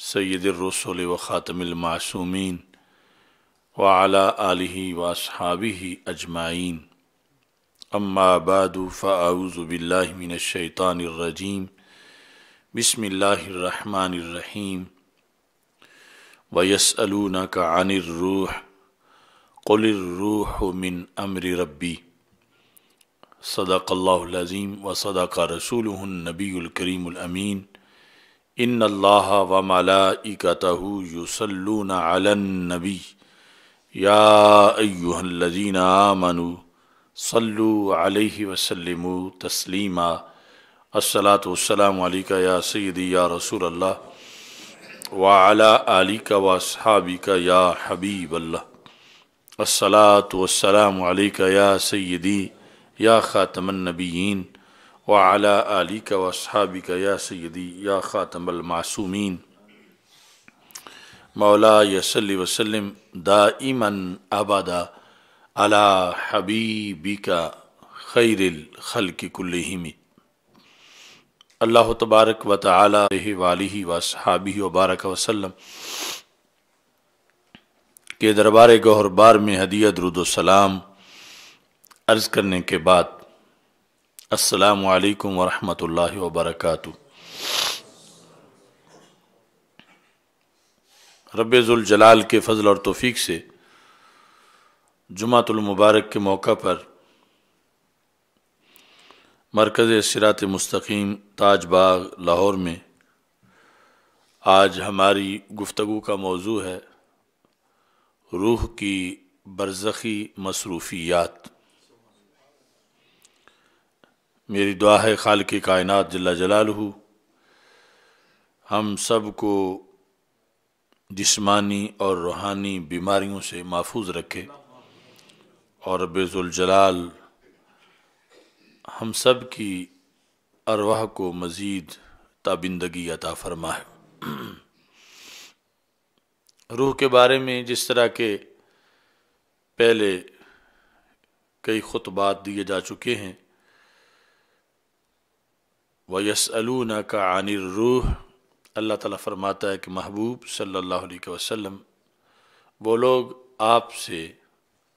سید الرسل و خاتم المعصومین وعلی آلہ و اصحابہ اجمعین اما بعد فاعوذ باللہ من الشیطان الرجیم بسم اللہ الرحمن الرحیم وَيَسْأَلُونَكَ عَنِ الرُّوحِ قُلِ الرُّوحُ مِنْ أَمْرِ رَبِّي صدق اللہ العظیم وصدق رسولہ النبی الکریم الامین ان اللہ وملائکتہ یصلون علی النبی یا ایہا الذین آمنوا صلوا علیہ وسلموا تسلیما الصلاۃ والسلام علیکہ یا سیدی یا رسول اللہ وعلی آلک واصحابک یا حبیب اللہ الصلاۃ والسلام علیکہ یا سیدی یا خاتم النبیین وعلی آلک واصحابک یا سیدی یا خاتم المعصومین مولا صلی وسلم دائما ابدا علی حبیبک خیر الخلق کلہم۔ اللہ تبارک و تعالی علیہ وآلہ واصحابہ وبارک وسلم کے دربار گوہر بار میں ہدیہ درود و سلام عرض کرنے کے بعد السلام علیکم ورحمۃ اللہ وبرکاتہ۔ رب ذوالجلال کے فضل اور توفیق سے جمعۃ المبارک کے موقع پر مرکز صراط مستقیم تاج باغ لاہور میں آج ہماری گفتگو کا موضوع ہے روح کی برزخی مصروفیات۔ میری دعا ہے خالق کائنات جل جلالہ ہم سب کو جسمانی اور روحانی بیماریوں سے محفوظ رکھے اور رب ذوالجلال ہم سب کی ارواح کو مزید تابندگی عطا فرمائے۔ روح کے بارے میں جس طرح کے پہلے کئی خطبات دیے جا چکے ہیں، وَيَسْأَلُونَكَ عَنِ الرُّوحِ، اللہ تعالیٰ فرماتا ہے کہ محبوب صلی اللہ علیہ وسلم وہ لوگ آپ سے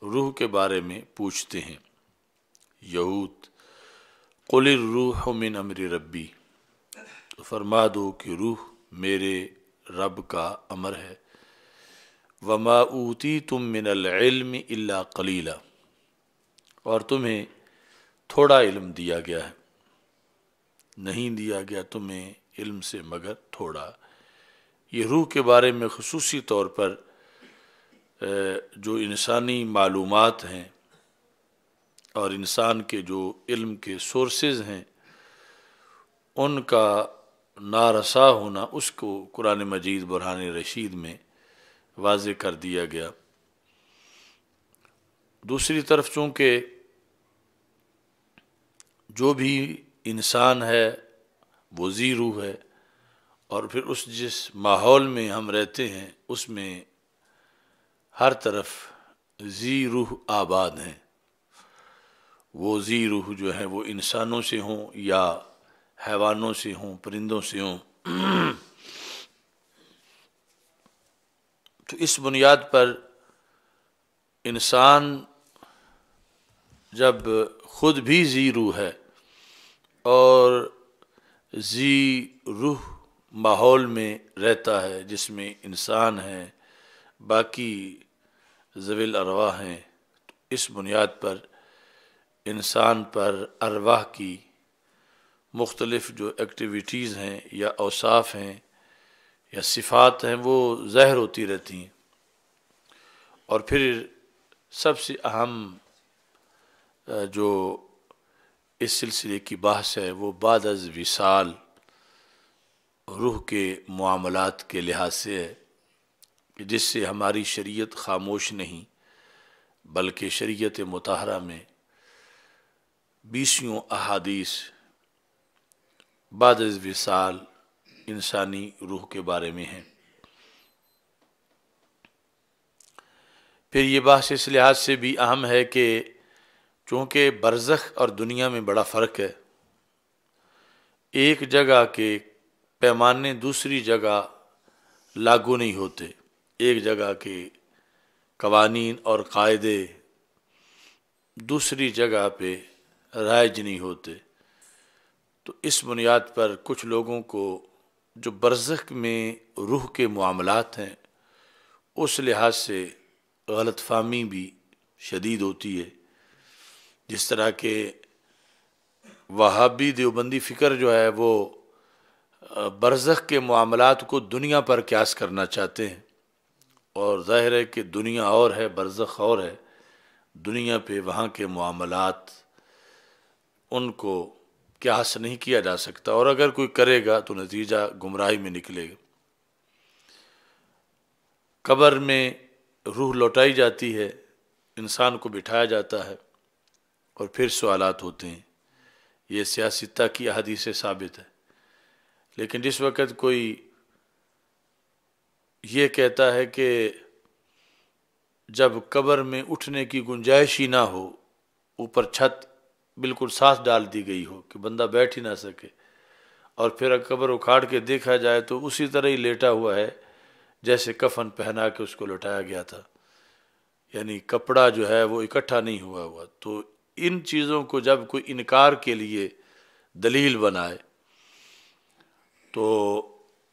روح کے بارے میں پوچھتے ہیں۔ یہود قُلِ الرُّوحُ مِنْ أَمْرِ رَبِّي، فرما دو کہ روح میرے رب کا امر ہے۔ وَمَا أُوتِيتُم مِّنَ الْعِلْمِ إِلَّا قَلِيلًا، اور تمہیں تھوڑا علم دیا گیا ہے، نہیں دیا گیا تمہیں علم سے مگر تھوڑا۔ یہ روح کے بارے میں خصوصی طور پر جو انسانی معلومات ہیں اور انسان کے جو علم کے سورسز ہیں ان کا نارسا ہونا، اس کو قرآن مجید برہان رشید میں واضح کر دیا گیا۔ دوسری طرف چونکہ جو بھی انسان ہے وہ ذی روح ہے، اور پھر جس ماحول میں ہم رہتے ہیں اس میں ہر طرف ذی روح آباد ہیں۔ وہ ذی روح جو ہیں وہ انسانوں سے ہوں یا حیوانوں سے ہوں، پرندوں سے ہوں۔ تو اس بنیاد پر انسان جب خود بھی ذی روح ہے اور ذی روح ماحول میں رہتا ہے جس میں انسان ہے، باقی ذوی الارواح ہیں، تو اس بنیاد پر انسان پر ارواح کی مختلف جو ایکٹیویٹیز ہیں یا اوصاف ہیں یا صفات ہیں وہ ظاہر ہوتی رہتی ہیں۔ اور پھر سب سے اہم جو اس سلسلے کی بحث ہے وہ بعد از وصال روح کے معاملات کے لحاظ سے ہے، کہ جس سے ہماری شریعت خاموش نہیں بلکہ شریعت مطہرہ میں 20 احادیث بعد از وصال انسانی روح کے بارے میں ہیں۔ پھر یہ بحث اس لحاظ سے بھی اہم ہے کہ چونکہ برزخ اور دنیا میں بڑا فرق ہے، ایک جگہ کے پیمانے دوسری جگہ لاگو نہیں ہوتے، ایک جگہ کے قوانین اور قاعدے دوسری جگہ پہ رائج نہیں ہوتے۔ تو اس بنیاد پر کچھ لوگوں کو جو برزخ میں روح کے معاملات ہیں اس لحاظ سے غلط فہمی بھی شدید ہوتی ہے، جس طرح کہ وہابی دیوبندی فکر جو ہے وہ برزخ کے معاملات کو دنیا پر قیاس کرنا چاہتے ہیں، اور ظاہر ہے کہ دنیا اور ہے، برزخ اور ہے۔ دنیا پہ وہاں کے معاملات ان کو قیاس نہیں کیا جا سکتا، اور اگر کوئی کرے گا تو نتیجہ گمراہی میں نکلے گا۔ قبر میں روح لوٹائی جاتی ہے، انسان کو بٹھایا جاتا ہے اور پھر سوالات ہوتے ہیں، یہ سیاستہ کی احادیث سے ثابت ہے۔ لیکن جس وقت کوئی یہ کہتا ہے کہ جب قبر میں اٹھنے کی گنجائش ہی نہ ہو، اوپر چھت بالکل ساتھ ڈال دی گئی ہو کہ بندہ بیٹھ ہی نہ سکے، اور پھر قبر اکھاڑ کے دیکھا جائے تو اسی طرح ہی لیٹا ہوا ہے جیسے کفن پہنا کے اس کو لوٹایا گیا تھا، یعنی کپڑا جو ہے وہ اکٹھا نہیں ہوا۔ تو ان چیزوں کو جب کوئی انکار کے لیے دلیل بنائے تو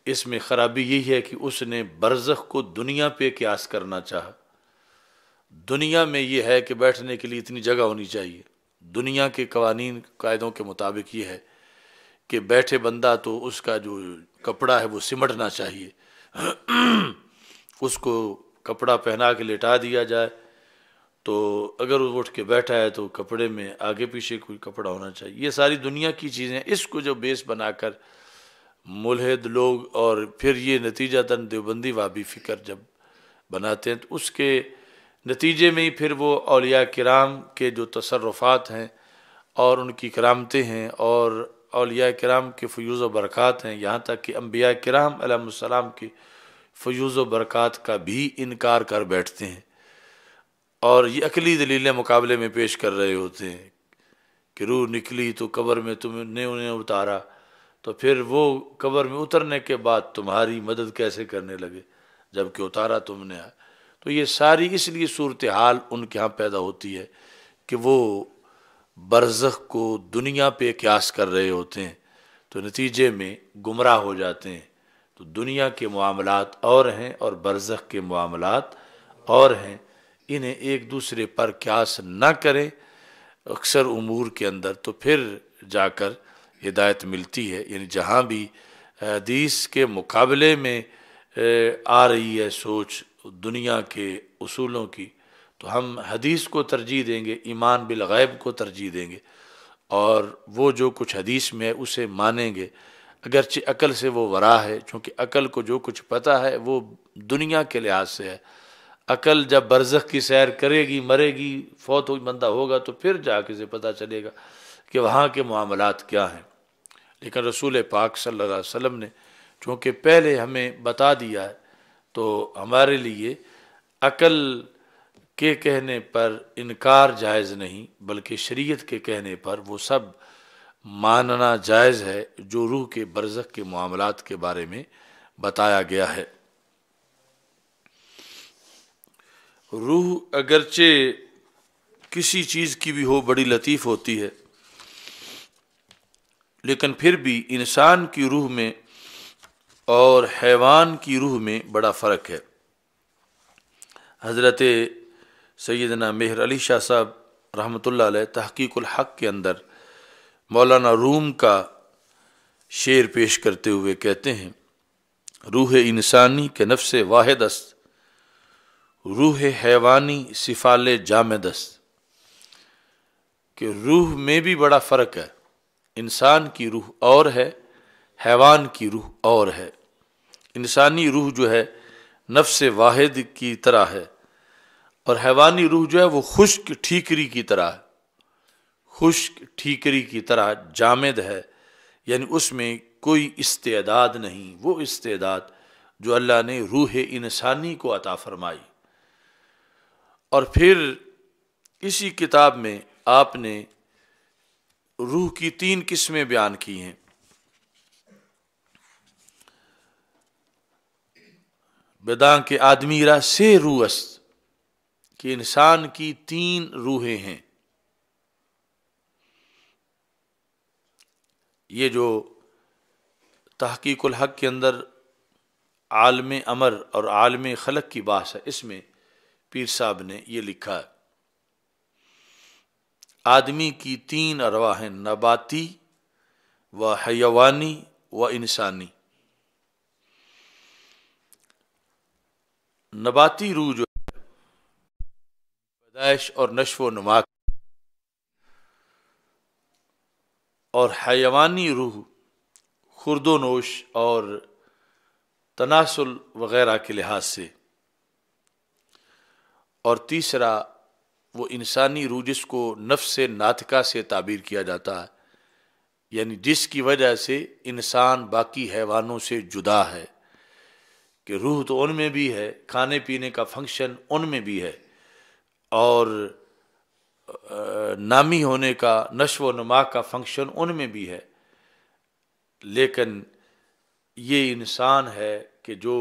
اس میں خرابی یہی ہے کہ اس نے برزخ کو دنیا پہ قیاس کرنا چاہا۔ دنیا میں یہ ہے کہ بیٹھنے کے لیے اتنی جگہ ہونی چاہیے، دنیا کے قوانین قاعدوں کے مطابق یہ ہے کہ بیٹھے بندہ تو اس کا جو کپڑا ہے وہ سمٹنا چاہیے، اس کو کپڑا پہنا کے لٹا دیا جائے تو اگر وہ اٹھ کے بیٹھا ہے تو کپڑے میں آگے پیچھے کوئی کپڑا ہونا چاہیے۔ یہ ساری دنیا کی چیزیں، اس کو جو بیس بنا کر ملحد لوگ اور پھر یہ نتیجتاً دیوبندی وہابی فکر جب بناتے ہیں تو اس کے نتیجے میں ہی پھر وہ اولیاء کرام کے جو تصرفات ہیں اور ان کی کرامتیں ہیں اور اولیاء کرام کے فیوز و برکات ہیں، یہاں تک کہ انبیاء کرام علیہ السلام کی فیوز و برکات کا بھی انکار کر بیٹھتے ہیں، اور یہ عقلی دلیلیں مقابلے میں پیش کر رہے ہوتے ہیں کہ روح نکلی تو قبر میں تم نے انہیں اتارا، تو پھر وہ قبر میں اترنے کے بعد تمہاری مدد کیسے کرنے لگے جب کہ اتارا تم نے۔ تو یہ ساری اس لیے صورتحال ان کے ہاں پیدا ہوتی ہے کہ وہ برزخ کو دنیا پہ قیاس کر رہے ہوتے ہیں، تو نتیجے میں گمراہ ہو جاتے ہیں۔ تو دنیا کے معاملات اور ہیں اور برزخ کے معاملات اور ہیں، انہیں ایک دوسرے پر قیاس نہ کریں اکثر امور کے اندر، تو پھر جا کر ہدایت ملتی ہے۔ یعنی جہاں بھی حدیث کے مقابلے میں آ رہی ہے سوچ دنیا کے اصولوں کی، تو ہم حدیث کو ترجیح دیں گے، ایمان بالغیب کو ترجیح دیں گے، اور وہ جو کچھ حدیث میں ہے اسے مانیں گے، اگرچہ عقل سے وہ ورا ہے، چونکہ عقل کو جو کچھ پتہ ہے وہ دنیا کے لحاظ سے ہے۔ عقل جب برزخ کی سیر کرے گی، مرے گی، فوت بندہ ہوگا تو پھر جا کے سے پتہ چلے گا کہ وہاں کے معاملات کیا ہیں۔ لیکن رسول پاک صلی اللہ علیہ وسلم نے چونکہ پہلے ہمیں بتا دیا ہے تو ہمارے لیے عقل کے کہنے پر انکار جائز نہیں، بلکہ شریعت کے کہنے پر وہ سب ماننا جائز ہے جو روح کے برزخ کے معاملات کے بارے میں بتایا گیا ہے۔ روح اگرچہ کسی چیز کی بھی ہو بڑی لطیف ہوتی ہے، لیکن پھر بھی انسان کی روح میں اور حیوان کی روح میں بڑا فرق ہے۔ حضرت سیدنا مہر علی شاہ صاحب رحمۃ اللہ علیہ تحقیق الحق کے اندر مولانا روم کا شعر پیش کرتے ہوئے کہتے ہیں، روح انسانی کے نفس واحد است، روح حیوانی سفال جامد است، کہ روح میں بھی بڑا فرق ہے، انسان کی روح اور ہے، حیوان کی روح اور ہے۔ انسانی روح جو ہے نفس واحد کی طرح ہے، اور حیوانی روح جو ہے وہ خشک ٹھیکری کی طرح ہے، خشک ٹھیکری کی طرح جامد ہے، یعنی اس میں کوئی استعداد نہیں، وہ استعداد جو اللہ نے روح انسانی کو عطا فرمائی۔ اور پھر اسی کتاب میں آپ نے روح کی 3 قسمیں بیان کی ہیں۔ بدان کے آدمی را سے روح است کہ انسان کی 3 روحیں ہیں. یہ جو تحقیق الحق کے اندر عالم امر اور عالم خلق کی بحث ہے، اس میں پیر صاحب نے یہ لکھا ہے آدمی کی 3 ارواح ہیں، نباتی و حیوانی و انسانی. نباتی روح جو پیدائش اور نشو و نما، اور حیوانی روح خورد و نوش اور تناسل وغیرہ کے لحاظ سے، اور تیسرا وہ انسانی روح جس کو نفس ناطقہ سے تعبیر کیا جاتا ہے، یعنی جس کی وجہ سے انسان باقی حیوانوں سے جدا ہے، کہ روح تو ان میں بھی ہے، کھانے پینے کا فنکشن ان میں بھی ہے، اور نامی ہونے کا، نشو و نما کا فنکشن ان میں بھی ہے، لیکن یہ انسان ہے کہ جو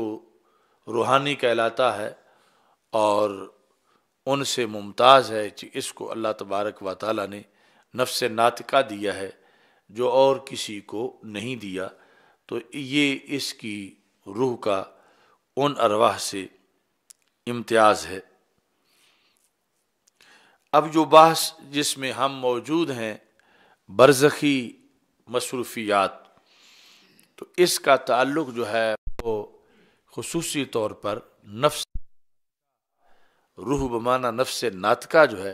روحانی کہلاتا ہے اور ان سے ممتاز ہے، اس کو اللہ تبارک و تعالیٰ نے نفس ناطقہ دیا ہے جو اور کسی کو نہیں دیا. تو یہ اس کی روح کا ان ارواح سے امتیاز ہے. اب جو بحث جس میں ہم موجود ہیں برزخی مصروفیات، تو اس کا تعلق جو ہے وہ خصوصی طور پر نفس روح بمعنی نفس ناطقہ جو ہے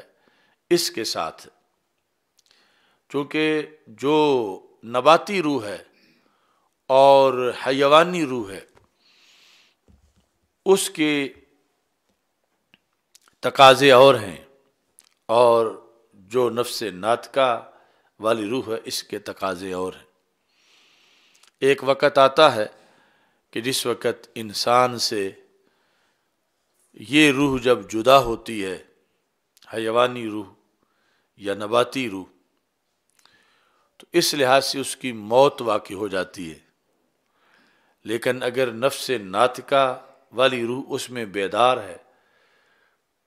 اس کے ساتھ، چونکہ جو نباتی روح ہے اور حیوانی روح ہے اس کے تقاضے اور ہیں، اور جو نفس ناطقہ والی روح ہے اس کے تقاضے اور ہیں. ایک وقت آتا ہے کہ جس وقت انسان سے یہ روح جب جدا ہوتی ہے، حیوانی روح یا نباتی روح، تو اس لحاظ سے اس کی موت واقع ہو جاتی ہے. لیکن اگر نفس ناطقہ والی روح اس میں بیدار ہے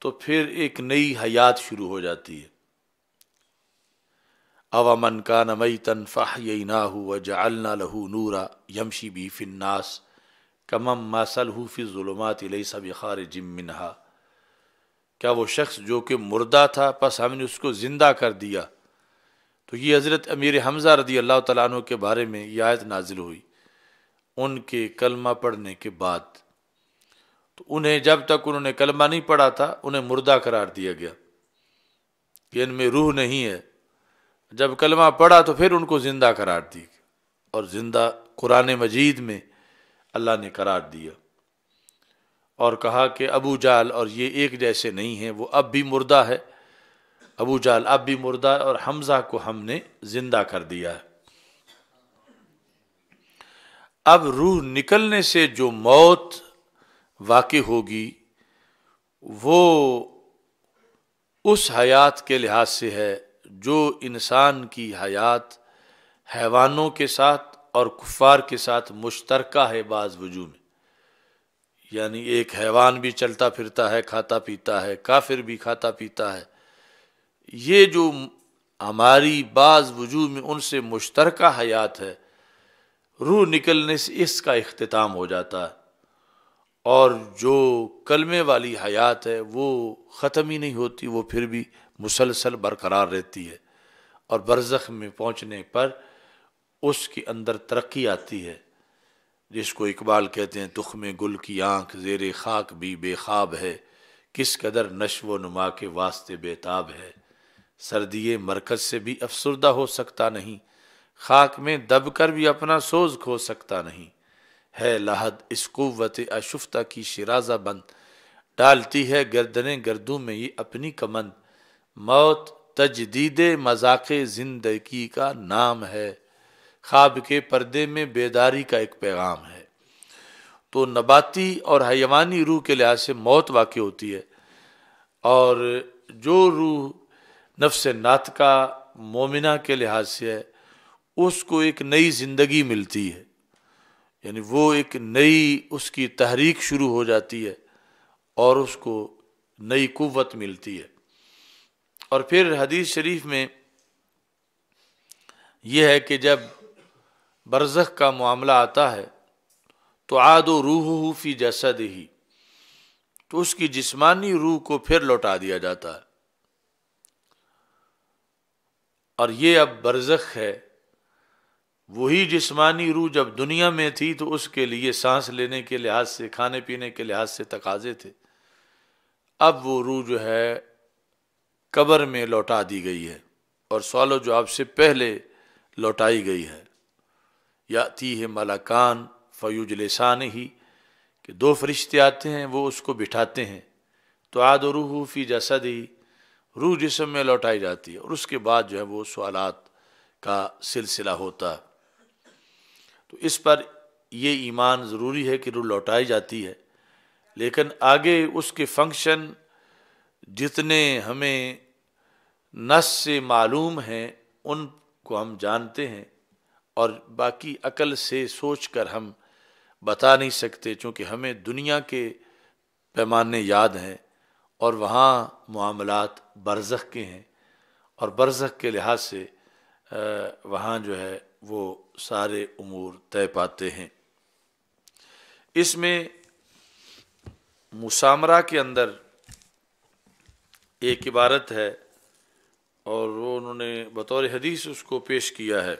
تو پھر ایک نئی حیات شروع ہو جاتی ہے. اوامن کان میتن فاحییناہ وجعلنا لہ نورا یمشی بہ فی الناس کمن مثلہ فی الظلمات لیس بخارج منہا. کیا وہ شخص جو کہ مردہ تھا پس ہم نے اس کو زندہ کر دیا. تو یہ حضرت امیر حمزہ رضی اللہ تعالیٰ عنہ کے بارے میں یہ آیت نازل ہوئی ان کے کلمہ پڑھنے کے بعد. تو انہیں جب تک انہوں نے کلمہ نہیں پڑھا تھا انہیں مردہ قرار دیا گیا کہ ان میں روح نہیں ہے. جب کلمہ پڑھا تو پھر ان کو زندہ قرار دی، اور زندہ قرآن مجید میں اللہ نے قرار دیا اور کہا کہ ابو جہل اور یہ ایک جیسے نہیں ہیں، وہ اب بھی مردہ ہے، ابو جہل اب بھی مردہ ہے اور حمزہ کو ہم نے زندہ کر دیا ہے. اب روح نکلنے سے جو موت واقع ہوگی وہ اس حیات کے لحاظ سے ہے جو انسان کی حیات حیوانوں کے ساتھ اور کفار کے ساتھ مشترکہ ہے بعض وجوہ میں. یعنی ایک حیوان بھی چلتا پھرتا ہے، کھاتا پیتا ہے، کافر بھی کھاتا پیتا ہے. یہ جو ہماری بعض وجوہ میں ان سے مشترکہ حیات ہے، روح نکلنے سے اس کا اختتام ہو جاتا ہے، اور جو کلمے والی حیات ہے وہ ختم ہی نہیں ہوتی، وہ پھر بھی مسلسل برقرار رہتی ہے، اور برزخ میں پہنچنے پر اس کے اندر ترقی آتی ہے، جس کو اقبال کہتے ہیں تخم گل کی آنکھ زیر خاک بھی بے خواب ہے، کس قدر نشو و نما کے واسطے بےتاب ہے. سردی مرکز سے بھی افسردہ ہو سکتا نہیں، خاک میں دب کر بھی اپنا سوز کھو سکتا نہیں. ہے لحد اس قوت اشفتہ کی شرازہ بند، ڈالتی ہے گردنیں گردوں میں یہ اپنی کمند. موت تجدید مذاق زندگی کا نام ہے، خواب کے پردے میں بیداری کا ایک پیغام ہے. تو نباتی اور حیوانی روح کے لحاظ سے موت واقع ہوتی ہے، اور جو روح نفس ناطقہ مومنہ کے لحاظ سے ہے اس کو ایک نئی زندگی ملتی ہے. یعنی وہ ایک نئی اس کی تحریک شروع ہو جاتی ہے اور اس کو نئی قوت ملتی ہے۔ اور پھر حدیث شریف میں یہ ہے کہ جب برزخ کا معاملہ آتا ہے تو عاد روحہ فی جسدہ، تو اس کی جسمانی روح کو پھر لوٹا دیا جاتا ہے۔ اور یہ اب برزخ ہے، وہی جسمانی روح جب دنیا میں تھی تو اس کے لیے سانس لینے کے لحاظ سے، کھانے پینے کے لحاظ سے تقاضے تھے، اب وہ روح جو ہے قبر میں لوٹا دی گئی ہے اور سوال و جواب سے پہلے لوٹائی گئی ہے۔ یاتیہ ملکان فیجلسانہ، کہ دو فرشتے آتے ہیں، وہ اس کو بٹھاتے ہیں، تو عاد روح فی جسدہ، روح جسم میں لوٹائی جاتی ہے، اور اس کے بعد جو ہے وہ سوالات کا سلسلہ ہوتا ہے۔ تو اس پر یہ ایمان ضروری ہے کہ روح لوٹائی جاتی ہے، لیکن آگے اس کے فنکشن جتنے ہمیں نص سے معلوم ہیں ان کو ہم جانتے ہیں، اور باقی عقل سے سوچ کر ہم بتا نہیں سکتے، چونکہ ہمیں دنیا کے پیمانے یاد ہیں اور وہاں معاملات برزخ کے ہیں، اور برزخ کے لحاظ سے وہاں جو ہے وہ سارے امور طے پاتے ہیں۔ اس میں مسامرہ کے اندر ایک عبارت ہے اور وہ انہوں نے بطور حدیث اس کو پیش کیا ہے۔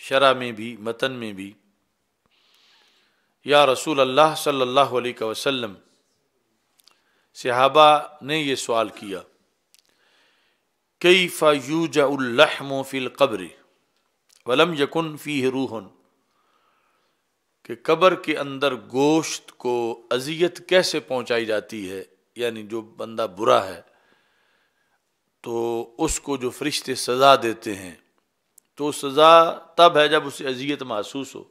شرح میں بھی متن میں بھی، یا رسول اللہ صلی اللہ علیہ وسلم، صحابہ نے یہ سوال کیا، کیف یوجع اللحم فی القبر ولم یکن فیہ روح، کہ قبر کے اندر گوشت کو اذیت کیسے پہنچائی جاتی ہے، یعنی جو بندہ برا ہے تو اس کو جو فرشتے سزا دیتے ہیں تو سزا تب ہے جب اسے اذیت محسوس ہو،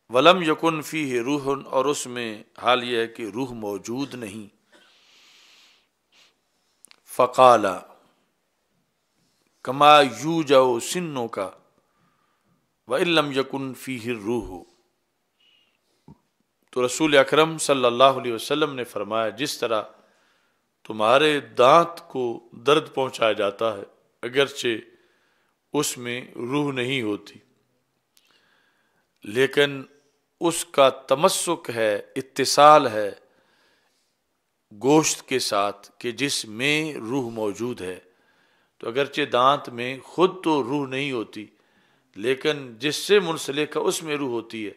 ولم یکن فیہ روح، اور اس میں حال یہ ہے کہ روح موجود نہیں۔ فقال کما یوجع سنک وان لم یکن فیہ الروح، تو رسول اکرم صلی اللہ علیہ وسلم نے فرمایا جس طرح تمہارے دانت کو درد پہنچایا جاتا ہے اگرچہ اس میں روح نہیں ہوتی، لیکن اس کا تمسک ہے، اتصال ہے گوشت کے ساتھ کہ جس میں روح موجود ہے، تو اگرچہ دانت میں خود تو روح نہیں ہوتی لیکن جس سے منسلک ہے اس میں روح ہوتی ہے،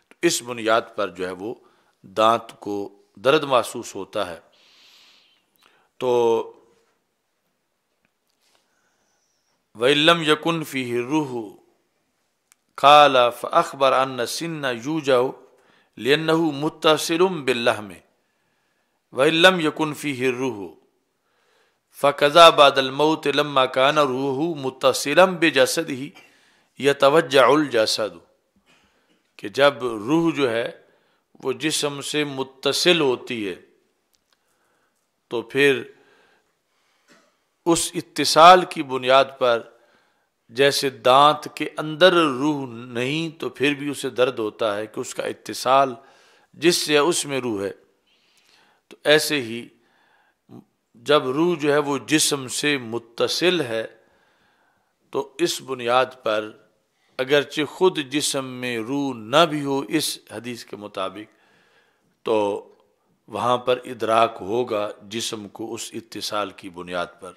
تو اس بنیاد پر جو ہے وہ دانت کو درد محسوس ہوتا ہے۔ تو وَإِن لَّمْ يَكُنْ فِيهِ الرُّوحُ قَالَ فَأَخْبَرَ أَنَّ السِّنَّ يُوجَعُ لِأَنَّهُ مُتَّصِلٌ بِاللَّحْمِ وَإِن لَّمْ يَكُنْ فِيهِ الرُّوحُ فَكَذَا بَعْدَ الْمَوْتِ لَمَّا كَانَ رُوحُهُ مُتَّصِلًا بِجَسَدِهِ يَتَوَجَّعُ الْجَسَدُ، کہ جب روح جو ہے وہ جسم سے متصل ہوتی ہے تو پھر اس اتصال کی بنیاد پر جیسے دانت کے اندر روح نہیں تو پھر بھی اسے درد ہوتا ہے کہ اس کا اتصال جس سے اس میں روح ہے، تو ایسے ہی جب روح جو ہے وہ جسم سے متصل ہے تو اس بنیاد پر اگرچہ خود جسم میں روح نہ بھی ہو اس حدیث کے مطابق تو وہاں پر ادراک ہوگا جسم کو اس اتصال کی بنیاد پر۔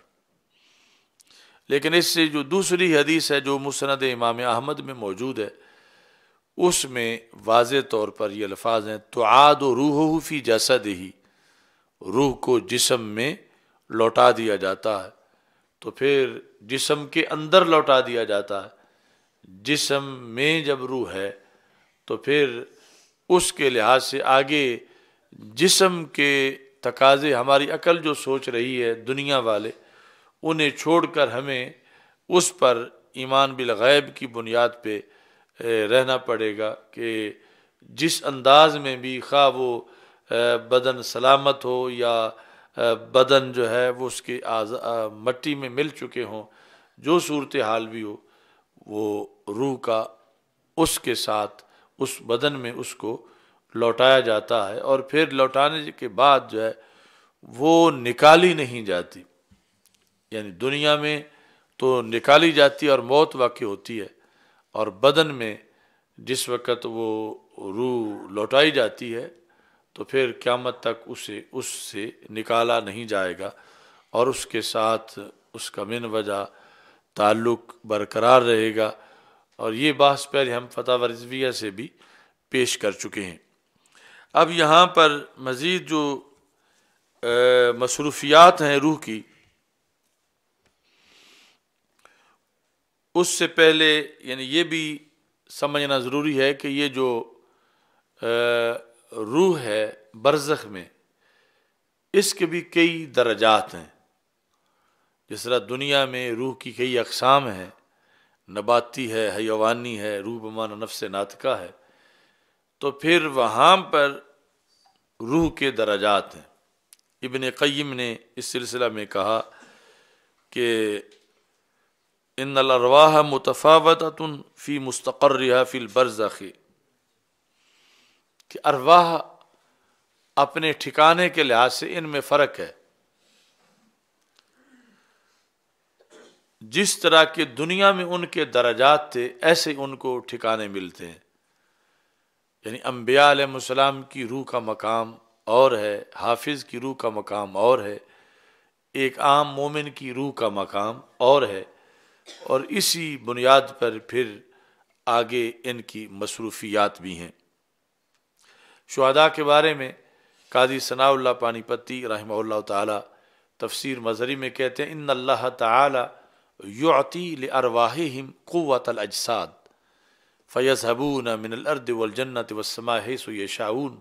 لیکن اس سے جو دوسری حدیث ہے جو مسند امام احمد میں موجود ہے اس میں واضح طور پر یہ الفاظ ہیں تعاد روحہ فی جسدہ، روح کو جسم میں لوٹا دیا جاتا ہے، تو پھر جسم کے اندر لوٹا دیا جاتا ہے، جسم میں جب روح ہے تو پھر اس کے لحاظ سے آگے جسم کے تقاضے ہماری عقل جو سوچ رہی ہے دنیا والے انہیں چھوڑ کر ہمیں اس پر ایمان بالغیب کی بنیاد پہ رہنا پڑے گا کہ جس انداز میں بھی خواہ وہ بدن سلامت ہو یا بدن جو ہے وہ اس کے مٹی میں مل چکے ہوں، جو صورتحال بھی ہو، وہ روح کا اس کے ساتھ اس بدن میں اس کو لوٹایا جاتا ہے، اور پھر لوٹانے کے بعد جو ہے وہ نکالی نہیں جاتی، یعنی دنیا میں تو نکالی جاتی ہے اور موت واقع ہوتی ہے، اور بدن میں جس وقت وہ روح لوٹائی جاتی ہے تو پھر قیامت تک اس سے نکالا نہیں جائے گا، اور اس کے ساتھ اس کا من وجہ تعلق برقرار رہے گا، اور یہ بحث پہلے ہم فتح رضویہ سے بھی پیش کر چکے ہیں۔ اب یہاں پر مزید جو مصروفیات ہیں روح کی، اس سے پہلے یعنی یہ بھی سمجھنا ضروری ہے کہ یہ جو روح ہے برزخ میں، اس کے بھی کئی درجات ہیں۔ جس طرح دنیا میں روح کی کئی اقسام ہیں، نباتی ہے، حیوانی ہے، روح بمعنی نفس ناطقہ ہے، تو پھر وہاں پر روح کے درجات ہیں۔ ابن قیم نے اس سلسلہ میں کہا کہ ان الارواح متفاوتۃ فی مستقرها فی البرزخ، کہ ارواح اپنے ٹھکانے کے لحاظ سے ان میں فرق ہے۔ جس طرح کے دنیا میں ان کے درجات تھے، ایسے ان کو ٹھکانے ملتے ہیں۔ یعنی انبیاء علیہ السلام کی روح کا مقام اور ہے، حافظ کی روح کا مقام اور ہے، ایک عام مومن کی روح کا مقام اور ہے، اور اسی بنیاد پر پھر آگے ان کی مصروفیات بھی ہیں۔ شہداء کے بارے میں قاضی ثناء اللہ پانی پتی رحمہ اللہ تعالی تفسیر مظہری میں کہتے ہیں ان اللہ تعالی یعطی لارواحہم قوت الاجساد فیذهبون من الارض والجنة والسماء حیث یشاءون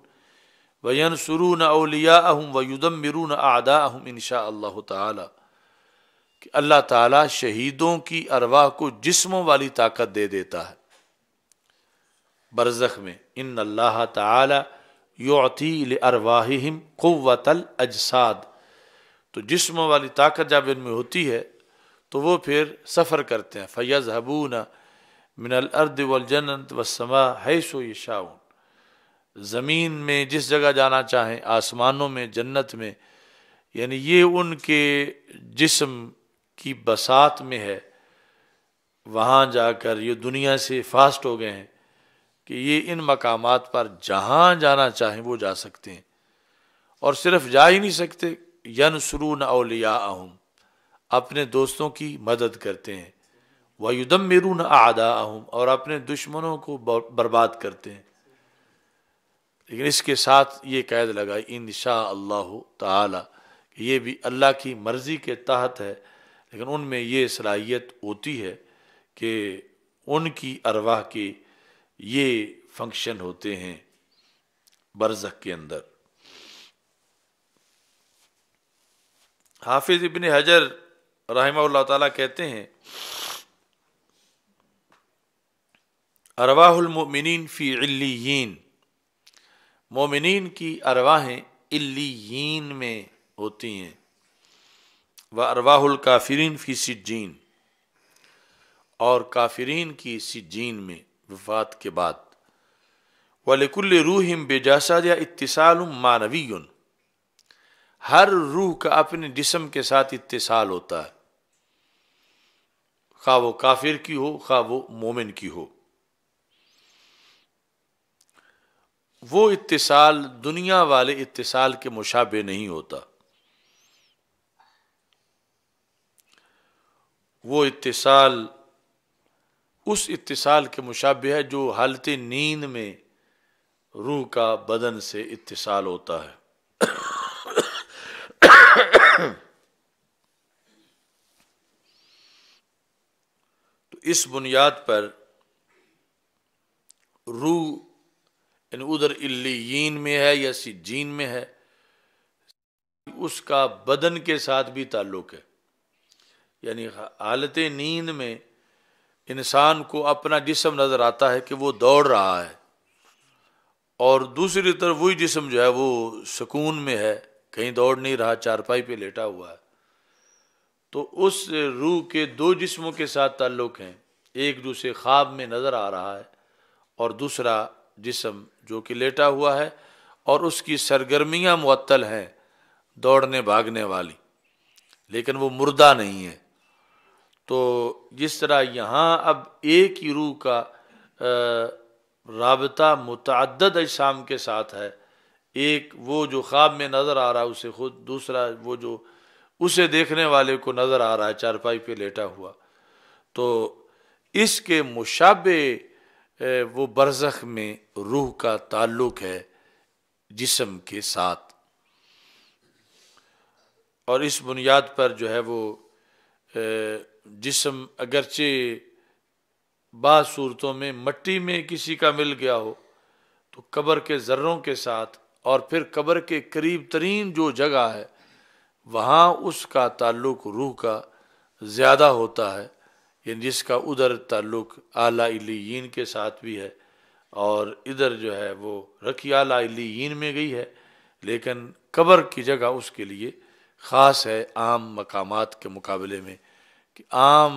وینصرون اولیاءہم ویدمرون اعداءہم ان شاء اللہ تعالی، کہ اللہ تعالی شہیدوں کی ارواح کو جسموں والی طاقت دے دیتا ہے برزخ میں۔ ان اللہ تعالی یعطی لارواحہم قوت الاجساد، تو جسموں والی طاقت جب ان میں ہوتی ہے تو وہ پھر سفر کرتے ہیں۔ فیذهبون من الارض والجنة والسماء حیث یشاءون، زمین میں جس جگہ جانا چاہیں، آسمانوں میں، جنت میں، یعنی یہ ان کے جسم کی بساط میں ہے۔ وہاں جا کر یہ دنیا سے فاسٹ ہو گئے ہیں کہ یہ ان مقامات پر جہاں جانا چاہیں وہ جا سکتے ہیں، اور صرف جا ہی نہیں سکتے، ینصرون اولیاءہم، اپنے دوستوں کی مدد کرتے ہیں، ویدمرون اعداءہم، اور اپنے دشمنوں کو برباد کرتے ہیں۔ لیکن اس کے ساتھ یہ قید لگائی انشاء اللہ تعالی، کہ یہ بھی اللہ کی مرضی کے تحت ہے، لیکن ان میں یہ صلاحیت ہوتی ہے کہ ان کی ارواح کے یہ فنکشن ہوتے ہیں برزخ کے اندر۔ حافظ ابن حجر رحمہ اللہ تعالیٰ کہتے ہیں ارواح المؤمنین فی علیین، مومنین کی ارواحیں علیین میں ہوتی ہیں، وارواح الکافرین فی سجین، اور کافرین کی سجین میں وفات کے بعد۔ وَلِكُلِّ رُوحٍ بِجَسَدِهَا اتصال معنوی، ہر روح کا اپنے جسم کے ساتھ اتصال ہوتا ہے، خواہ وہ کافر کی ہو خواہ وہ مومن کی ہو۔ وہ اتصال دنیا والے اتصال کے مشابہ نہیں ہوتا، وہ اتصال اس اتصال کے مشابہ ہے جو حالت نیند میں روح کا بدن سے اتصال ہوتا ہے۔ تو اس بنیاد پر روح یعنی ادھر علیین میں ہے یا سجین میں ہے، اس کا بدن کے ساتھ بھی تعلق ہے۔ یعنی حالت نیند میں انسان کو اپنا جسم نظر آتا ہے کہ وہ دوڑ رہا ہے، اور دوسری طرف وہی جسم جو ہے وہ سکون میں ہے، کہیں دوڑ نہیں رہا، چارپائی پہ لیٹا ہوا ہے، تو اس روح کے دو جسموں کے ساتھ تعلق ہیں، ایک دوسرے خواب میں نظر آ رہا ہے، اور دوسرا جسم جو کہ لیٹا ہوا ہے اور اس کی سرگرمیاں معطل ہیں دوڑنے بھاگنے والی، لیکن وہ مردہ نہیں ہے۔ تو جس طرح یہاں اب ایک ہی روح کا رابطہ متعدد اجسام کے ساتھ ہے، ایک وہ جو خواب میں نظر آ رہا ہے اسے خود، دوسرا وہ جو اسے دیکھنے والے کو نظر آ رہا ہے چارپائی پہ لیٹا ہوا، تو اس کے مشابہ وہ برزخ میں روح کا تعلق ہے جسم کے ساتھ، اور اس بنیاد پر جو ہے وہ جسم اگرچہ بعض صورتوں میں مٹی میں کسی کا مل گیا ہو تو قبر کے ذروں کے ساتھ، اور پھر قبر کے قریب ترین جو جگہ ہے وہاں اس کا تعلق روح کا زیادہ ہوتا ہے، یعنی جس کا ادھر تعلق اعلیٰ علیین کے ساتھ بھی ہے، اور ادھر جو ہے وہ رکھی اعلیٰ علیین میں گئی ہے، لیکن قبر کی جگہ اس کے لیے خاص ہے عام مقامات کے مقابلے میں، کہ عام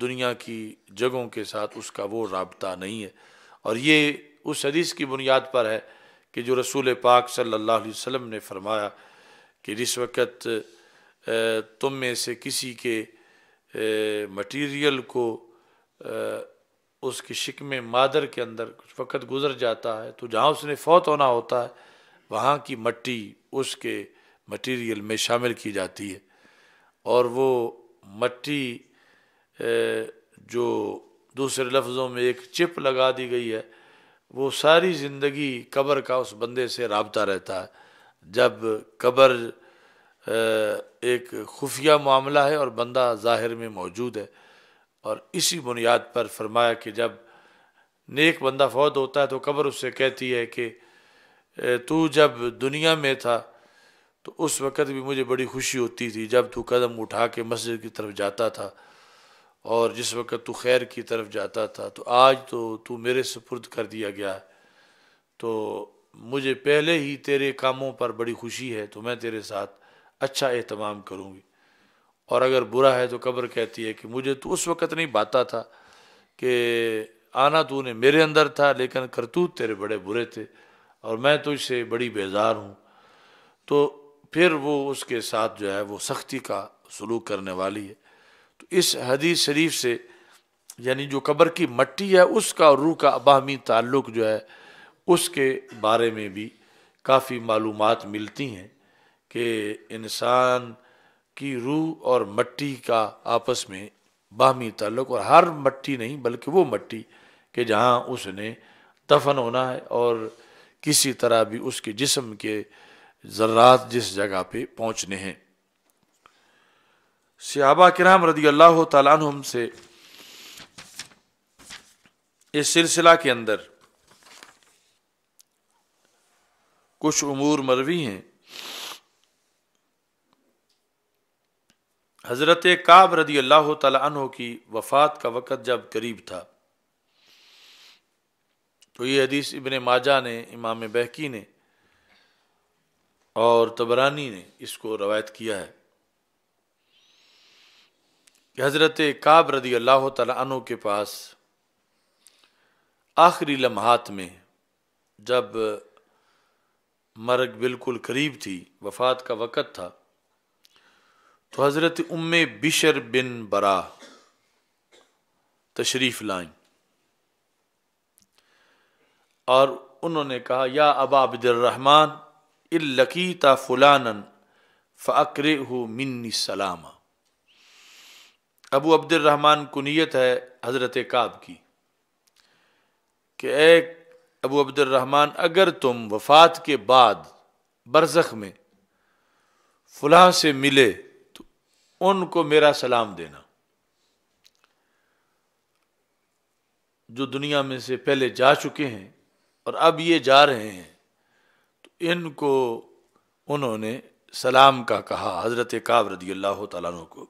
دنیا کی جگہوں کے ساتھ اس کا وہ رابطہ نہیں ہے۔ اور یہ اس حدیث کی بنیاد پر ہے کہ جو رسول پاک صلی اللہ علیہ وسلم نے فرمایا کہ جس وقت تم میں سے کسی کے مٹیریل کو اس کی شکم مادر کے اندر کچھ وقت گزر جاتا ہے تو جہاں اس نے فوت ہونا ہوتا ہے وہاں کی مٹی اس کے مٹیریل میں شامل کی جاتی ہے، اور وہ مٹی جو دوسرے لفظوں میں ایک چپ لگا دی گئی ہے، وہ ساری زندگی قبر کا اس بندے سے رابطہ رہتا ہے۔ جب قبر ایک خفیہ معاملہ ہے اور بندہ ظاہر میں موجود ہے، اور اسی بنیاد پر فرمایا کہ جب نیک بندہ فوت ہوتا ہے تو قبر اس سے کہتی ہے کہ تو جب دنیا میں تھا تو اس وقت بھی مجھے بڑی خوشی ہوتی تھی جب تو قدم اٹھا کے مسجد کی طرف جاتا تھا، اور جس وقت تو خیر کی طرف جاتا تھا، تو آج تو میرے سپرد کر دیا گیا ہے، تو مجھے پہلے ہی تیرے کاموں پر بڑی خوشی ہے، تو میں تیرے ساتھ اچھا اہتمام کروں گی۔ اور اگر برا ہے تو قبر کہتی ہے کہ مجھے تو اس وقت نہیں باتا تھا کہ آنا تو نے میرے اندر تھا، لیکن کرتوت تیرے بڑے برے تھے اور میں تجھ سے بڑی بیزار ہوں۔ تو پھر وہ اس کے ساتھ جو ہے وہ سختی کا سلوک کرنے والی ہے۔ تو اس حدیث شریف سے یعنی جو قبر کی مٹی ہے اس کا روح کا باہمی تعلق جو ہے اس کے بارے میں بھی کافی معلومات ملتی ہیں کہ انسان کی روح اور مٹی کا آپس میں باہمی تعلق، اور ہر مٹی نہیں بلکہ وہ مٹی کہ جہاں اس نے دفن ہونا ہے، اور کسی طرح بھی اس کے جسم کے ذرات جس جگہ پہ پہنچنے ہیں۔ صحابہ کرام رضی اللہ تعالیٰ عنہم سے اس سلسلہ کے اندر کچھ امور مروی ہیں۔ حضرت کعب رضی اللہ تعالیٰ عنہ کی وفات کا وقت جب قریب تھا تو یہ حدیث ابن ماجہ نے، امام بہقی نے اور طبرانی نے اس کو روایت کیا ہے کہ حضرت کعب رضی اللہ تعالیٰ عنہ کے پاس آخری لمحات میں جب مرگ بالکل قریب تھی، وفات کا وقت تھا، تو حضرت ام بشر بن برا تشریف لائیں اور انہوں نے کہا یا ابا عبد الرحمن ان لقیت فلانا فاقرئہ منی السلام۔ ابو عبد الرحمن کنیت ہے حضرت کعب کی کہ اے ابو عبد الرحمن اگر تم وفات کے بعد برزخ میں فلاں سے ملے تو ان کو میرا سلام دینا، جو دنیا میں سے پہلے جا چکے ہیں اور اب یہ جا رہے ہیں، تو ان کو انہوں نے سلام کا کہا حضرت کعب رضی اللہ تعالیٰ عنہ کو۔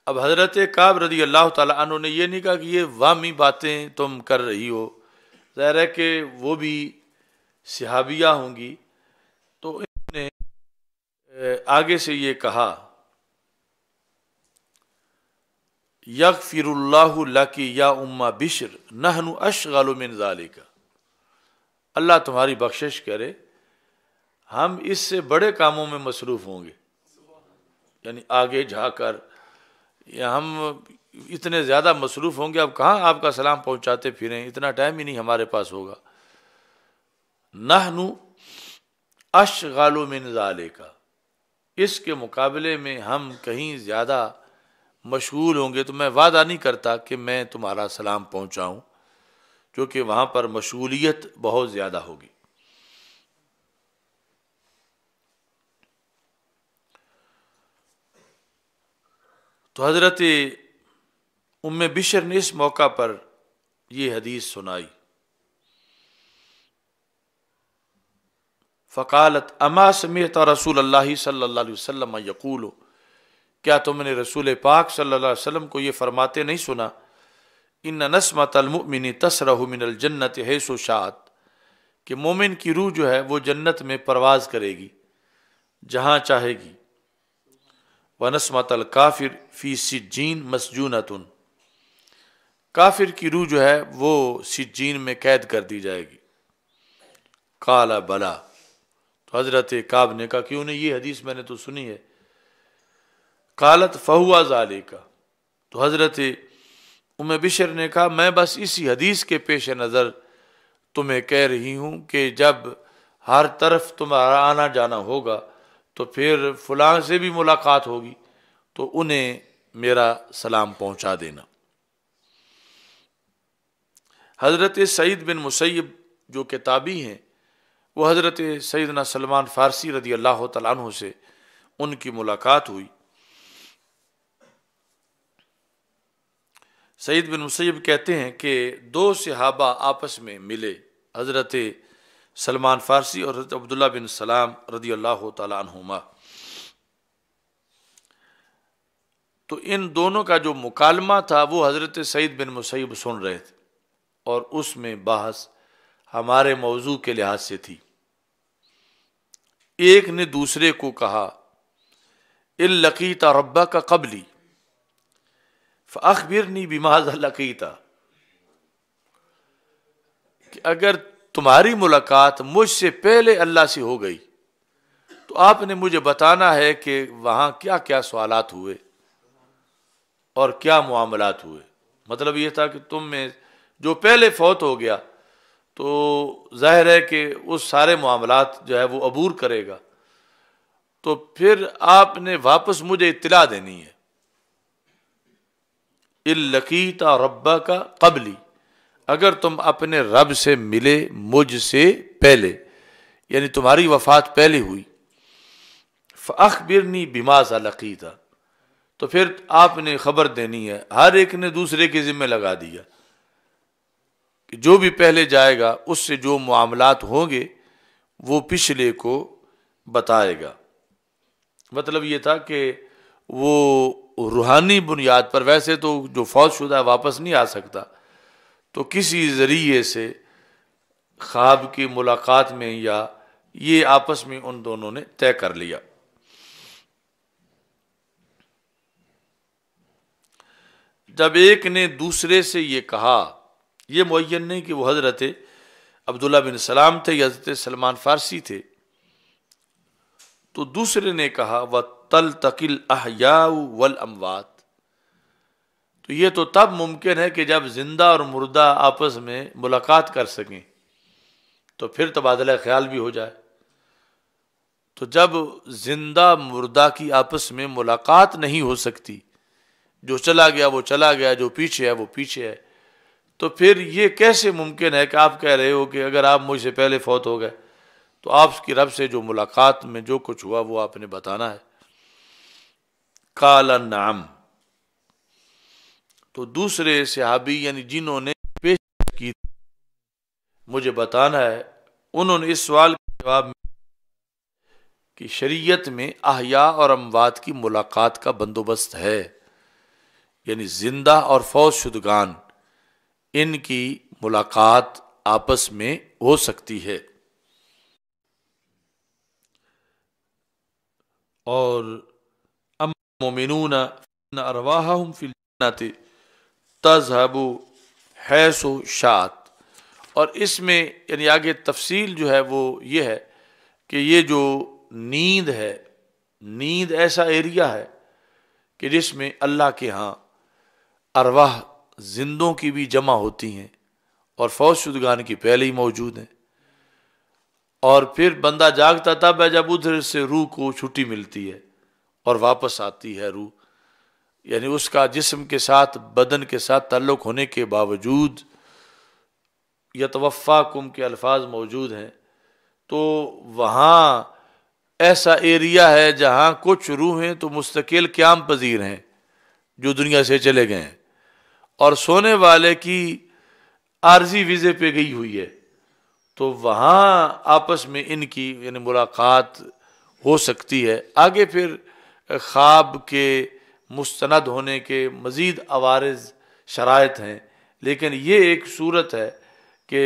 اب حضرت کعب رضی اللہ تعالیٰ عنہ نے یہ نہیں کہا کہ یہ وامی باتیں تم کر رہی ہو، ظاہر ہے کہ وہ بھی صحابیہ ہوں گی، تو انہوں نے آگے سے یہ کہا یغفر اللہ لکی یا ام بشر نحن اشغل من ذالک، اللہ تمہاری بخشش کرے، ہم اس سے بڑے کاموں میں مصروف ہوں گے، یعنی آگے جا کر یا ہم اتنے زیادہ مصروف ہوں گے، اب کہاں آپ کا سلام پہنچاتے پھریں، اتنا ٹائم ہی نہیں ہمارے پاس ہوگا۔ نحن اشغل من ذالک، اس کے مقابلے میں ہم کہیں زیادہ مشغول ہوں گے، تو میں وعدہ نہیں کرتا کہ میں تمہارا سلام پہنچاؤں، کیونکہ وہاں پر مشغولیت بہت زیادہ ہوگی۔ تو حضرت ام بشر نے اس موقع پر یہ حدیث سنائی، فقالت اما سمعت رسول اللہ صلی اللہ علیہ وسلم یقول، کیا تم نے رسول پاک صلی اللہ علیہ وسلم کو یہ فرماتے نہیں سنا، ان نسمۃ المؤمن تسرح من الجنت حیث شاءت، کہ مومن کی روح جو ہے وہ جنت میں پرواز کرے گی جہاں چاہے گی، ونسمۃ الکافر فی سجین مسجونۃ، کافر کی روح جو ہے وہ سجین میں قید کر دی جائے گی۔ قال بلا، تو حضرت کعب نے کہا کیوں نہیں، یہ حدیث میں نے تو سنی ہے۔ قالت فہو ذالک، تو حضرت ام بشر نے کہا میں بس اسی حدیث کے پیش نظر تمہیں کہہ رہی ہوں کہ جب ہر طرف تمہارا آنا جانا ہوگا تو پھر فلاں سے بھی ملاقات ہوگی، تو انہیں میرا سلام پہنچا دینا۔ حضرت سعید بن مسیب جو کہ تابعی ہیں، وہ حضرت سیدنا سلمان فارسی رضی اللہ تعالیٰ عنہ سے ان کی ملاقات ہوئی۔ سعید بن مسیب کہتے ہیں کہ دو صحابہ آپس میں ملے، حضرت سلمان فارسی اور حضرت عبداللہ بن سلام رضی اللہ تعالیٰ عنہما، تو ان دونوں کا جو مکالمہ تھا وہ حضرت سعید بن مسیب سن رہے تھے، اور اس میں بحث ہمارے موضوع کے لحاظ سے تھی۔ ایک نے دوسرے کو کہا ان لقیت ربک قبلی فاخبرنی بماذا لقیت، کہ اگر تمہاری ملاقات مجھ سے پہلے اللہ سے ہو گئی تو آپ نے مجھے بتانا ہے کہ وہاں کیا کیا سوالات ہوئے اور کیا معاملات ہوئے۔ مطلب یہ تھا کہ تم میں جو پہلے فوت ہو گیا تو ظاہر ہے کہ اس سارے معاملات جو ہے وہ عبور کرے گا، تو پھر آپ نے واپس مجھے اطلاع دینی ہے۔ ان لقیت ربک قبلی، اگر تم اپنے رب سے ملے مجھ سے پہلے، یعنی تمہاری وفات پہلے ہوئی، فاخبرنی بماذا لقیت، تو پھر آپ نے خبر دینی ہے۔ ہر ایک نے دوسرے کے ذمہ لگا دیا کہ جو بھی پہلے جائے گا اس سے جو معاملات ہوں گے وہ پچھلے کو بتائے گا۔ مطلب یہ تھا کہ وہ روحانی بنیاد پر، ویسے تو جو فوت شدہ ہے واپس نہیں آ سکتا، تو کسی ذریعے سے خواب کی ملاقات میں یا یہ آپس میں ان دونوں نے طے کر لیا۔ جب ایک نے دوسرے سے یہ کہا، یہ معین نہیں کہ وہ حضرت عبداللہ بن سلام تھے یا حضرت سلمان فارسی تھے، تو دوسرے نے کہا وَتَلْتَقِي الْأَحْيَاءُ وَالْأَمْوَاتُ، تو یہ تو تب ممکن ہے کہ جب زندہ اور مردہ آپس میں ملاقات کر سکیں، تو پھر تبادلہ خیال بھی ہو جائے۔ تو جب زندہ مردہ کی آپس میں ملاقات نہیں ہو سکتی، جو چلا گیا وہ چلا گیا، جو پیچھے ہے وہ پیچھے ہے، تو پھر یہ کیسے ممکن ہے کہ آپ کہہ رہے ہو کہ اگر آپ مجھ سے پہلے فوت ہو گئے تو آپ کی رب سے جو ملاقات میں جو کچھ ہوا وہ آپ نے بتانا ہے۔ قال نعم، تو دوسرے صحابی یعنی جنہوں نے پیش کی مجھے بتانا ہے، انہوں نے اس سوال کے جواب میں کہ شریعت میں احیاء اور اموات کی ملاقات کا بندوبست ہے، یعنی زندہ اور فوت شدگان ان کی ملاقات آپس میں ہو سکتی ہے۔ اور ام مومنون فإن ارواحهم فی الجنت تذهب حیث شاءت۔ اور اس میں یعنی آگے تفصیل جو ہے وہ یہ ہے کہ یہ جو نیند ہے، نیند ایسا ایریا ہے کہ جس میں اللہ کے ہاں ارواح زندوں کی بھی جمع ہوتی ہیں اور فوت شدگان کی پہلے ہی موجود ہیں، اور پھر بندہ جاگتا تب ہے جب ادھر سے روح کو چھٹی ملتی ہے اور واپس آتی ہے روح، یعنی اس کا جسم کے ساتھ بدن کے ساتھ تعلق ہونے کے باوجود یتوفاکم کے الفاظ موجود ہیں، تو وہاں ایسا ایریا ہے جہاں کچھ روحیں تو مستقل قیام پذیر ہیں جو دنیا سے چلے گئے ہیں، اور سونے والے کی عارضی ویزے پہ گئی ہوئی ہے، تو وہاں آپس میں ان کی یعنی ملاقات ہو سکتی ہے۔ آگے پھر خواب کے مستند ہونے کے مزید عوارض شرائط ہیں، لیکن یہ ایک صورت ہے کہ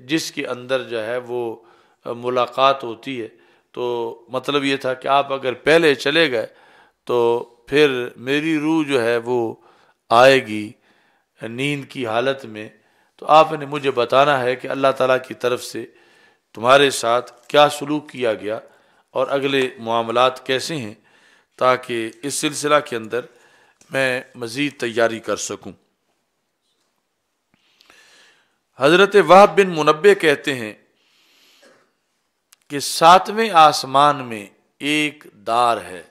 جس کے اندر جو ہے وہ ملاقات ہوتی ہے۔ تو مطلب یہ تھا کہ آپ اگر پہلے چلے گئے تو پھر میری روح جو ہے وہ آئے گی نیند کی حالت میں، تو آپ نے مجھے بتانا ہے کہ اللہ تعالیٰ کی طرف سے تمہارے ساتھ کیا سلوک کیا گیا اور اگلے معاملات کیسے ہیں، تاکہ اس سلسلہ کے اندر میں مزید تیاری کر سکوں۔ حضرت وہب بن منبہ کہتے ہیں کہ 7ویں آسمان میں ایک دار ہے،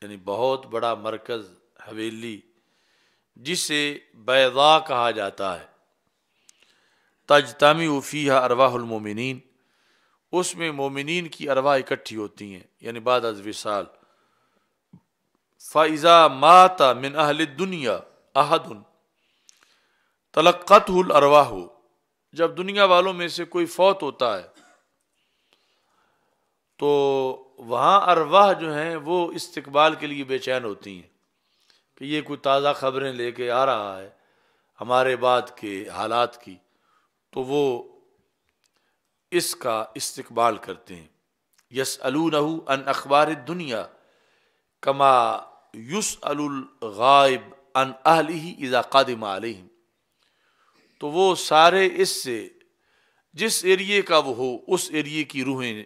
یعنی بہت بڑا مرکز حویلی، جسے بیضا کہا جاتا ہے، تجتمع فیہا ارواح المومنین، اس میں مومنین کی ارواح اکٹھی ہوتی ہیں، یعنی بعد از وصال۔ فَإِذَا مَاتَ مِنْ أَهْلِ الدُّنْيَا أَحَدٌ تلقته الارواح، جب دنیا والوں میں سے کوئی فوت ہوتا ہے تو وہاں ارواح جو ہیں وہ استقبال کے لیے بے چین ہوتی ہیں کہ یہ کوئی تازہ خبریں لے کے آ رہا ہے ہمارے بعد کے حالات کی، تو وہ اس کا استقبال کرتے ہیں۔ یسألونہ عن اخبار الدنیا کما یسأل الغائب عن اہلہ اذا قادم علیہم، تو وہ سارے اس سے جس ایریے کا وہ ہو اس ایریے کی روحیں،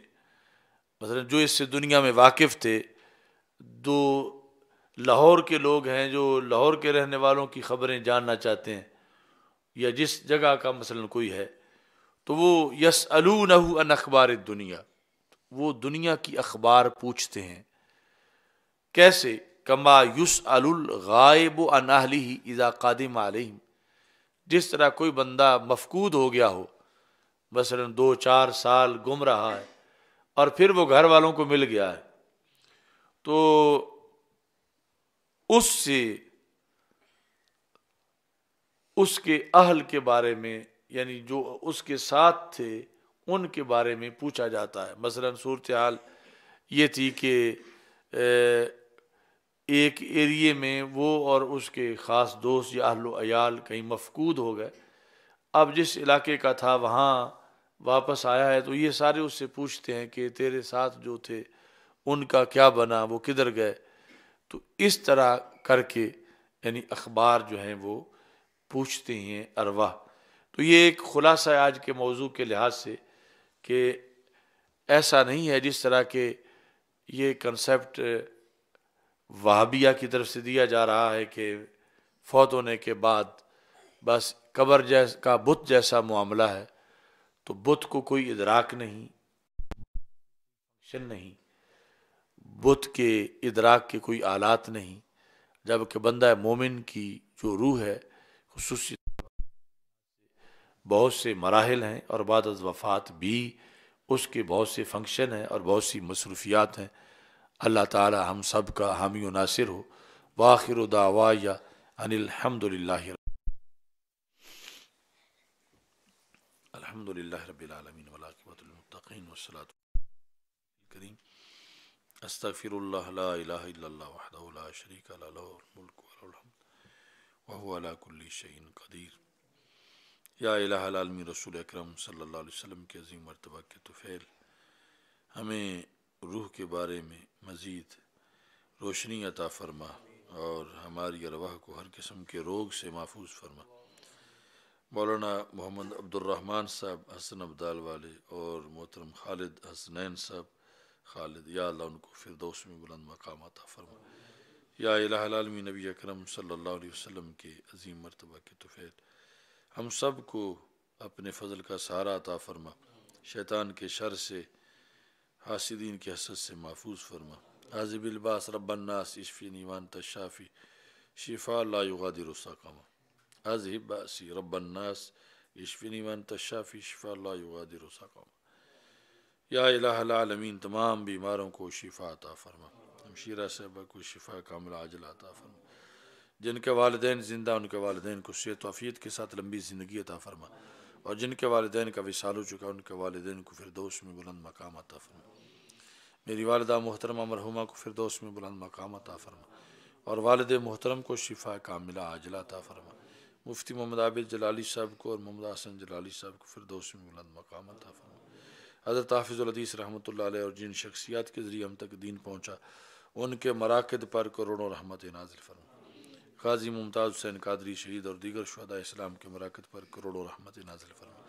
مثلا جو اس سے دنیا میں واقف تھے، دو لاہور کے لوگ ہیں جو لاہور کے رہنے والوں کی خبریں جاننا چاہتے ہیں، یا جس جگہ کا مثلا کوئی ہے، تو وہ یسألونہ عن اخبار الدنیا، وہ دنیا کی اخبار پوچھتے ہیں۔ کیسے؟ کما یسأل الغائب عن اہلہ اذا قادم علیہم، جس طرح کوئی بندہ مفقود ہو گیا ہو، مثلا 2-4 سال گم رہا ہے اور پھر وہ گھر والوں کو مل گیا ہے، تو اس سے اس کے اہل کے بارے میں، یعنی جو اس کے ساتھ تھے ان کے بارے میں پوچھا جاتا ہے۔ مثلا صورتحال یہ تھی کہ ایک ایریے میں وہ اور اس کے خاص دوست یا اہل و عیال کہیں مفقود ہو گئے، اب جس علاقے کا تھا وہاں واپس آیا ہے، تو یہ سارے اس سے پوچھتے ہیں کہ تیرے ساتھ جو تھے ان کا کیا بنا، وہ کدھر گئے، تو اس طرح کر کے یعنی اخبار جو ہیں وہ پوچھتے ہیں ارواح۔ تو یہ ایک خلاصہ ہے آج کے موضوع کے لحاظ سے کہ ایسا نہیں ہے جس طرح کہ یہ کنسیپٹ وہابیہ کی طرف سے دیا جا رہا ہے کہ فوت ہونے کے بعد بس قبر جیسا کا بت جیسا معاملہ ہے، تو بت کو کوئی ادراک نہیں، فنکشن نہیں، بت کے ادراک کے کوئی آلات نہیں، جبکہ بندہ مومن کی جو روح ہے خصوصی بہت سے مراحل ہیں، اور بعد از وفات بھی اس کے بہت سے فنکشن ہیں اور بہت سی مصروفیات ہیں۔ اللہ تعالی ہم سب کا حامی و ناصر ہو۔ وآخر دعوایا ان الحمد للہ رب العالمین والعاقبۃ للمتقین والصلاۃ الکریم استغفر اللہ لا الہ الا اللہ وحدہ لا شریک لہ لہ الملک ولہ الحمد وہو علی کل شیء قدیر۔ یا الہ العالمین رسول اکرم صلی اللہ علیہ وسلم کے عظیم مرتبہ کے طفیل، ہمیں روح کے بارے میں مزید روشنی عطا فرما اور ہماری ارواح کو ہر قسم کے روگ سے محفوظ فرما۔ مولانا محمد عبد الرحمن صاحب حسن ابدال والے اور محترم خالد حسنین صاحب خالد، یا اللہ ان کو فردوس میں بلند مقام عطا فرما۔ یا الہ العالمین، نبی اکرم صلی اللہ علیہ وسلم کے عظیم مرتبہ کے طفیل ہم سب کو اپنے فضل کا سہارا عطا فرما، شیطان کے شر سے، حاسدین کے حسد سے محفوظ فرما۔ عازب الباس رب الناس اشفینی وانت الشافی شفاء لا یغادر سقما۔ عازب باسی رب الناس اشفینی وانت الشافی شفاء لا یغادر سقما۔ یا الہ العالمین تمام بیماروں کو شفا عطا فرما، ہمشیرہ صاحبہ کو شفا کامل عاجل عطا فرما، جن کے والدین زندہ ان کے والدین کو صحت و عافیت کے ساتھ لمبی زندگی عطا فرما، اور جن کے والدین کا وصال ہو چکا ان کے والدین کو فردوس میں بلند مقام عطا فرما۔ میری والدہ محترمہ مرحومہ کو فردوس میں بلند مقام عطا فرما، اور والد محترم کو شفا کاملہ عاجلہ عطا فرما۔ مفتی محمد عابد جلالی صاحب کو اور محمد حسن جلالی صاحب کو فردوس میں بلند مقام عطا فرما۔ حضرت حافظ الحدیث رحمۃ اللہ علیہ اور جن شخصیات کے ذریعے ہم تک دین پہنچا ان کے مراکد پر کروڑوں رحمت نازل فرما۔ قاضی ممتاز حسین قادری شہید اور دیگر شہداء اسلام کے مراکد پر کروڑوں رحمت نازل فرما۔